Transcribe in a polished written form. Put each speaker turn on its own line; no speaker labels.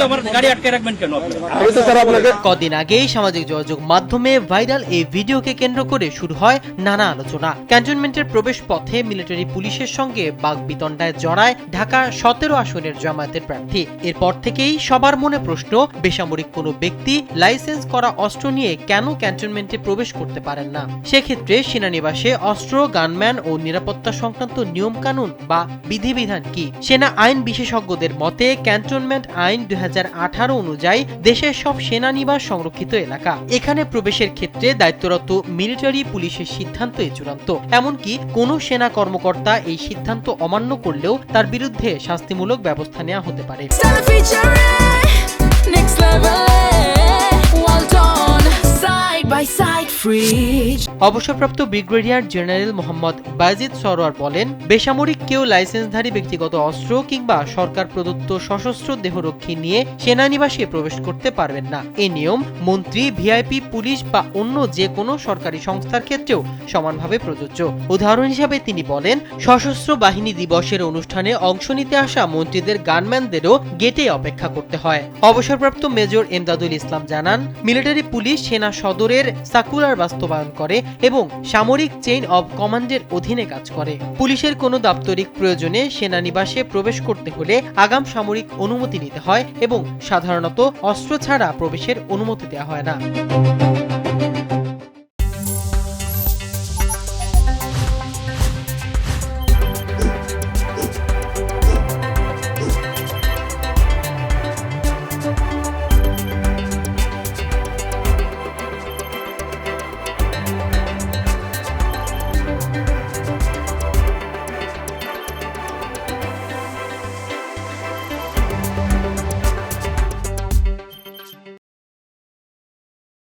তো আমার গাড়ি আটকে রাখবেন কেন
কদিন আগেই সামাজিক যোগাযোগ মাধ্যমে ভাইরাল এই ভিডিওকে কেন্দ্র করে শুরু হয় নানা আলোচনা। ক্যান্টনমেন্টের প্রবেশ পথে মিলিটারি পুলিশের সঙ্গে বাগবিতণ্ডায় জড়ায় ঢাকা 17 আসনের জামায়াতের প্রার্থী। এরপর থেকেই সবার মনে প্রশ্ন, বেসামরিক কোনো ব্যক্তি লাইসেন্স করা অস্ত্র নিয়ে কেন ক্যান্টনমেন্টে প্রবেশ করতে পারেন না? সেক্ষেত্রে সেনানিবাসে অস্ত্র, গানম্যান ও নিরাপত্তা সংক্রান্ত নিয়ম কানুন বা বিধিবিধান কি? সেনা আইন বিশেষজ্ঞদের মতে ক্যান্টনমেন্ট আইন 2018 অনুযায়ী দেশের সব সেনানিবাস সংরক্ষিত এলাকা। এখানে প্রবেশের ক্ষেত্রে দায়িত্বরত মিলিটারি পুলিশের সিদ্ধান্তই চূড়ান্ত। এমনকি কোনো সেনা কর্মকর্তা এই সিদ্ধান্ত অমান্য করলেও তার বিরুদ্ধে শাস্তিমূলক ব্যবস্থা নেওয়া হতে পারে। অবসরপ্রাপ্ত ব্রিগেডিয়ার জেনারেল মোহাম্মদ বাজিদ সরোয়ার বলেন, বেসামরিক কেউ লাইসেন্সধারী ব্যক্তিগত অস্ত্র কিংবা সরকার প্রদত্ত সশস্ত্র দেহরক্ষী নিয়ে সেনানিবাসে প্রবেশ করতে পারবেন না। এই নিয়ম মন্ত্রী, ভিআইপি, পুলিশ বা অন্য যে কোনো সরকারি সংস্থার ক্ষেত্রেও সমানভাবে প্রযোজ্য। উদাহরণ হিসাবে তিনি বলেন, সশস্ত্র বাহিনী দিবসের অনুষ্ঠানে অংশ নিতে আসা মন্ত্রীদের গানম্যানদেরও গেটে অপেক্ষা করতে হয়। অবসরপ্রাপ্ত মেজর এমদাদুল ইসলাম জানান, মিলিটারি পুলিশ সেনা সদরের সার্কুলার বাস্তবায়ন করে এবং সামরিক চেইন অব কমান্ডের অধীনে কাজ করে। পুলিশের কোনো দাপ্তরিক প্রয়োজনে সেনানিবাসে প্রবেশ করতে হলে আগাম সামরিক অনুমতি নিতে হয় এবং সাধারণত অস্ত্র ছাড়া প্রবেশের অনুমতি দেওয়া হয় না।